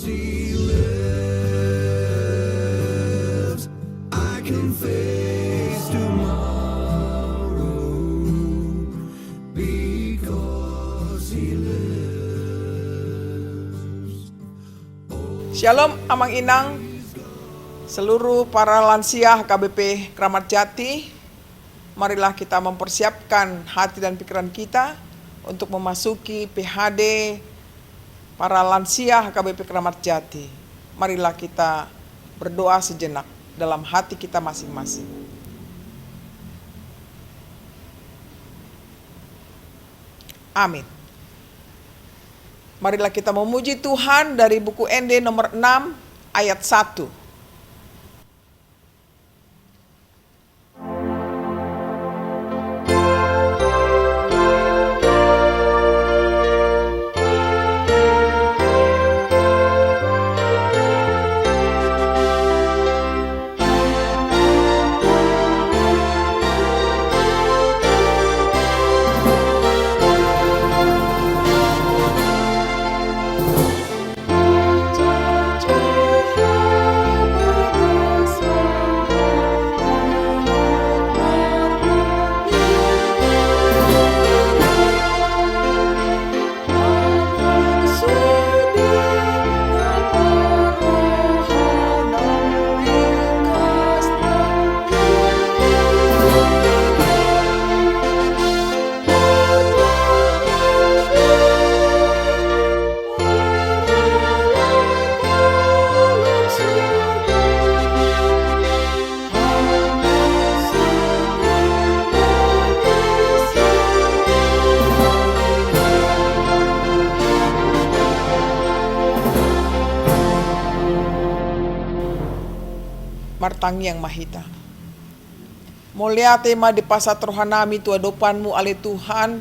he lives, I can face tomorrow because he lives. Shalom Amang Inang, seluruh para lansia HKBP Kramat Jati. Marilah kita mempersiapkan hati dan pikiran kita untuk memasuki PHD para lansia HKBP Kramat Jati. Marilah kita berdoa sejenak dalam hati kita masing-masing. Amin. Marilah kita memuji Tuhan dari buku ND nomor 6 ayat 1. Martang yang mahita. Mulia tema di pasat rohanami tua dopanmu ale Tuhan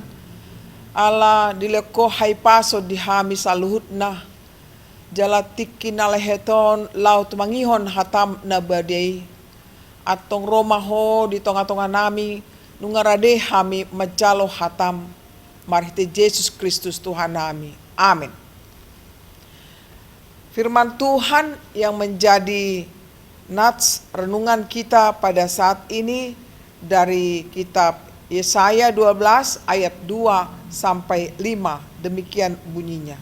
ala dileko haipaso dihami saluhutna jala tiki naleheton laut mangihon hatam na badai atong romaho di tonga-tonga nami nungarade hami majalo hatam marhite Yesus Kristus Tuhan nami. Amin. Firman Tuhan yang menjadi nats renungan kita pada saat ini dari kitab Yesaya 12 ayat 2 sampai 5. Demikian bunyinya.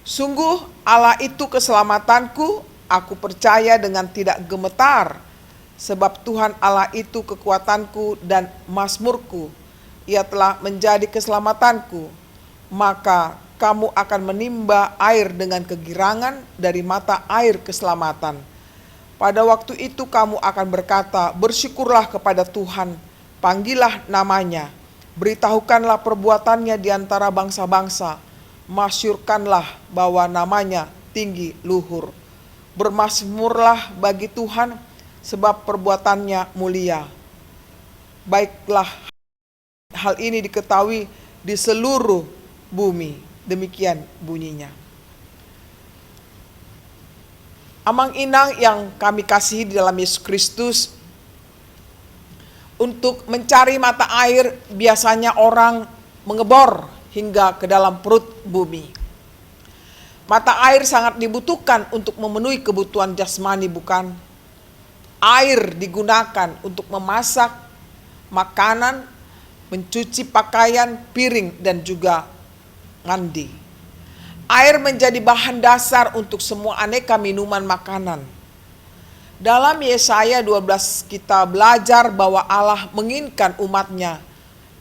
Sungguh Allah itu keselamatanku, aku percaya dengan tidak gemetar, sebab Tuhan Allah itu kekuatanku dan mazmurku. Ia telah menjadi keselamatanku, maka kamu akan menimba air dengan kegirangan dari mata air keselamatan. Pada waktu itu kamu akan berkata, bersyukurlah kepada Tuhan, panggillah namanya, beritahukanlah perbuatannya di antara bangsa-bangsa, masyurkanlah bahwa namanya tinggi luhur. Bermazmurlah bagi Tuhan, sebab perbuatannya mulia. Baiklah hal ini diketahui di seluruh bumi. Demikian bunyinya. Amang Inang yang kami kasihi di dalam Yesus Kristus, untuk mencari mata air biasanya orang mengebor hingga ke dalam perut bumi. Mata air sangat dibutuhkan untuk memenuhi kebutuhan jasmani, bukan? Air digunakan untuk memasak makanan, mencuci pakaian, piring, dan juga mandi. Air menjadi bahan dasar untuk semua aneka minuman makanan. Dalam Yesaya 12 kita belajar bahwa Allah menginginkan umatnya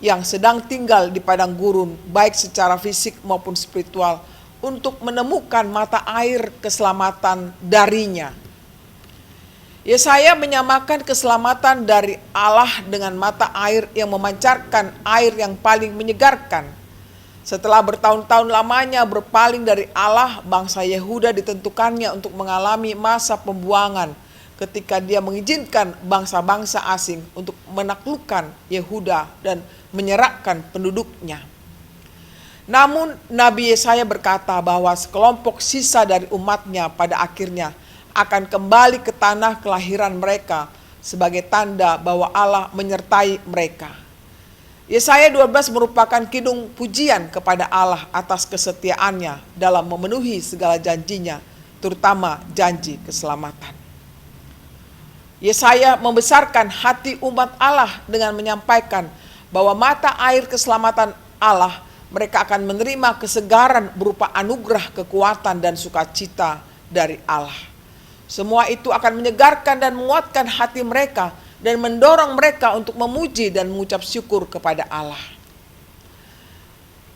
yang sedang tinggal di padang gurun, baik secara fisik maupun spiritual, untuk menemukan mata air keselamatan darinya. Yesaya menyamakan keselamatan dari Allah dengan mata air yang memancarkan air yang paling menyegarkan. Setelah bertahun-tahun lamanya berpaling dari Allah, bangsa Yehuda ditentukannya untuk mengalami masa pembuangan ketika dia mengizinkan bangsa-bangsa asing untuk menaklukkan Yehuda dan menyerahkan penduduknya. Namun Nabi Yesaya berkata bahwa sekelompok sisa dari umatnya pada akhirnya akan kembali ke tanah kelahiran mereka sebagai tanda bahwa Allah menyertai mereka. Yesaya 12 merupakan kidung pujian kepada Allah atas kesetiaannya dalam memenuhi segala janjinya, terutama janji keselamatan. Yesaya membesarkan hati umat Allah dengan menyampaikan bahwa mata air keselamatan Allah, mereka akan menerima kesegaran berupa anugerah, kekuatan, dan sukacita dari Allah. Semua itu akan menyegarkan dan menguatkan hati mereka dan mendorong mereka untuk memuji dan mengucap syukur kepada Allah.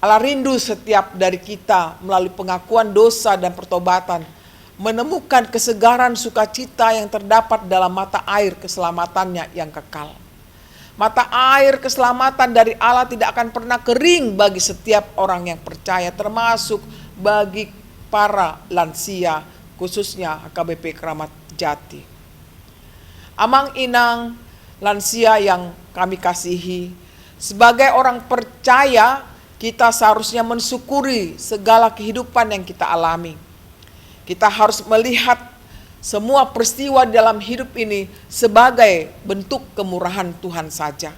Allah rindu setiap dari kita melalui pengakuan dosa dan pertobatan menemukan kesegaran sukacita yang terdapat dalam mata air keselamatannya yang kekal. Mata air keselamatan dari Allah tidak akan pernah kering bagi setiap orang yang percaya, termasuk bagi para lansia, khususnya HKBP Kramat Jati. Amang inang lansia yang kami kasihi, sebagai orang percaya kita seharusnya mensyukuri segala kehidupan yang kita alami. Kita harus melihat semua peristiwa dalam hidup ini sebagai bentuk kemurahan Tuhan saja.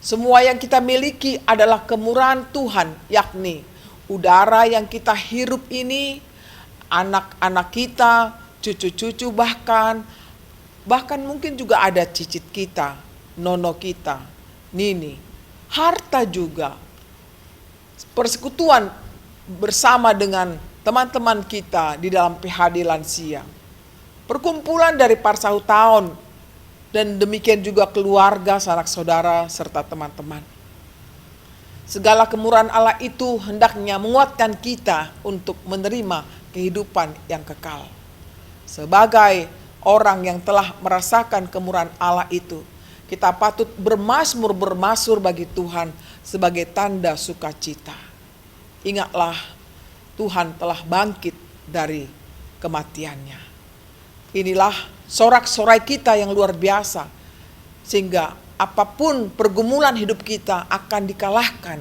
Semua yang kita miliki adalah kemurahan Tuhan, yakni udara yang kita hirup ini, anak-anak kita, cucu-cucu bahkan mungkin juga ada cicit kita, nono kita, nini, harta juga, persekutuan bersama dengan teman-teman kita di dalam PHD Lansia, perkumpulan dari Parsahu Tahun, dan demikian juga keluarga, sanak saudara, serta teman-teman. Segala kemurahan Allah itu hendaknya menguatkan kita untuk menerima kehidupan yang kekal. Sebagai orang yang telah merasakan kemurahan Allah itu, kita patut bermasmur bagi Tuhan sebagai tanda sukacita. Ingatlah, Tuhan telah bangkit dari kematiannya. Inilah sorak-sorai kita yang luar biasa, sehingga apapun pergumulan hidup kita akan dikalahkan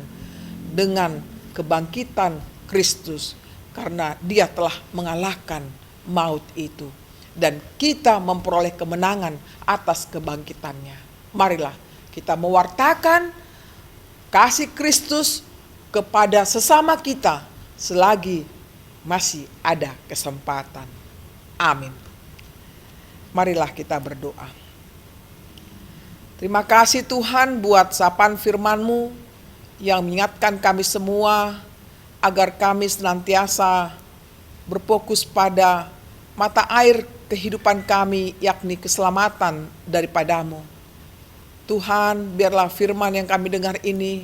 dengan kebangkitan Kristus, karena Dia telah mengalahkan maut itu, dan kita memperoleh kemenangan atas kebangkitannya. Marilah kita mewartakan kasih Kristus kepada sesama kita selagi masih ada kesempatan. Amin. Marilah kita berdoa. Terima kasih Tuhan buat sapaan firman-Mu yang mengingatkan kami semua agar kami senantiasa berfokus pada mata air kehidupan kami, yakni keselamatan daripada-Mu. Tuhan, biarlah firman yang kami dengar ini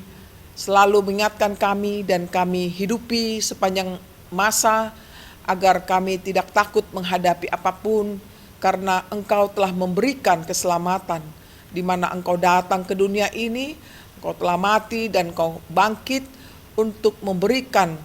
selalu mengingatkan kami dan kami hidupi sepanjang masa agar kami tidak takut menghadapi apapun, karena Engkau telah memberikan keselamatan, di mana Engkau datang ke dunia ini, Engkau telah mati dan Engkau bangkit untuk memberikan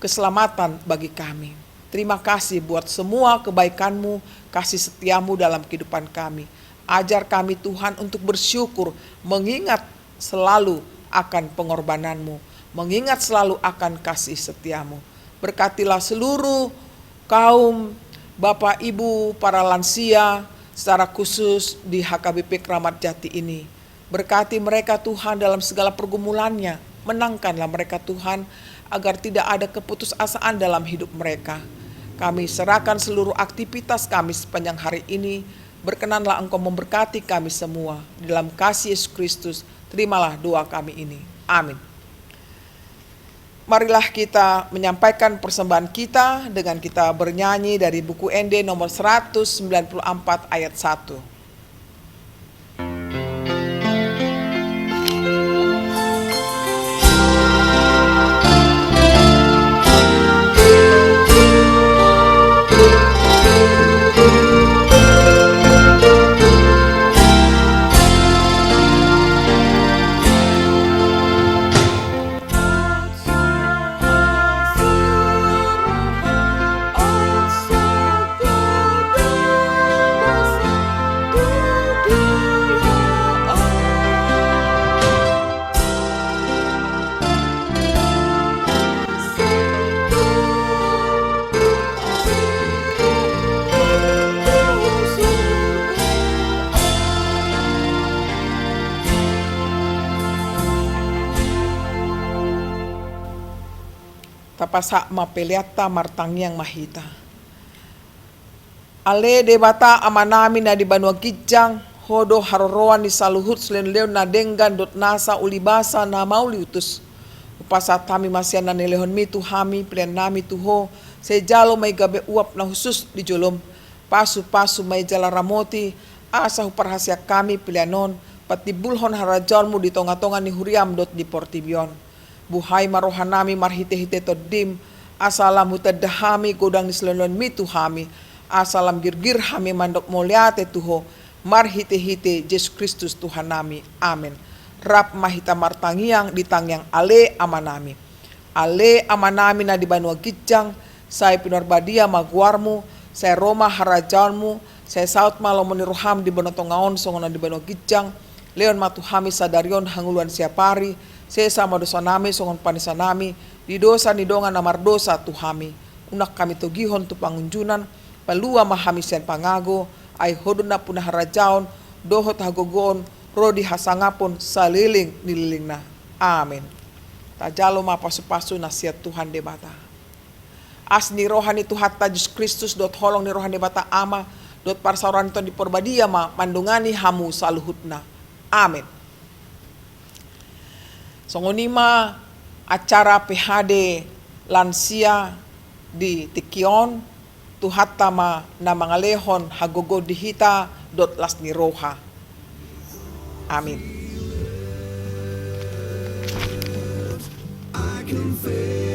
keselamatan bagi kami. Terima kasih buat semua kebaikan-Mu, kasih setia-Mu dalam kehidupan kami. Ajar kami Tuhan untuk bersyukur, mengingat selalu akan pengorbanan-Mu, mengingat selalu akan kasih setia-Mu. Berkatilah seluruh kaum Bapak Ibu, para lansia, secara khusus di HKBP Kramat Jati ini. Berkati mereka Tuhan dalam segala pergumulannya, menangkanlah mereka Tuhan, agar tidak ada keputusasaan dalam hidup mereka. Kami serahkan seluruh aktivitas kami sepanjang hari ini, berkenanlah Engkau memberkati kami semua. Dalam kasih Yesus Kristus, terimalah doa kami ini. Amin. Marilah kita menyampaikan persembahan kita dengan kita bernyanyi dari buku ND nomor 194 ayat 1. marpasa mapeliata martangyang mahita. Ale debata amanami na di banua gijang hodo haroroan ni saluhut slenleo na denggan dot nasa ulibasa na mauliutus. Upasa tami masyan na nilehon mi tuhami pilihan nami tuho sejalo may gabe uap na husus di jolom. Pasu-pasu may jala ramoti asa huparhasya kami pilihanon pati bulhon harajon mo di tonga-tonga ni huriam dot di portibion. Buhay marohan nami marhite-hite todim asalam hutadahami godang ni slenleo mi tuhami asalam girgir hami mandok moliate tuho marhite-hite Yesus Kristus Tuhan nami. Amin. Rap mahita martangiang ditangyang ale amanami. Ale amanami na di banua gijang, say pinarbadia maguarmu, say Roma harajanmu, say saut malomoni roham di banotongaon songon na di banua gijang, leon matuhami sadarion hanguluan siapari, say sama dosa nami songon panisa nami, di dosa ni dongan namar dosa tuhami. Unak kami togihon tu pangunjunan, palua mahami sen pangago, ay hodon na punah harajaon, dohot hagogon, rodi hasangapon saliling nililing na. Amin. Tajalo mapasu-pasu nasihat Tuhan debata. As ni rohani Tuhan Yesus Kristus dot holong ni rohani bata ama dot parsauran ton di porbadia ma mandungani hamu saluhutna. Amin. Songonima acara PHD lansia di Tikion Tuhan tama na mangalehon hagogo dihita dot las ni roha. Amin. I can face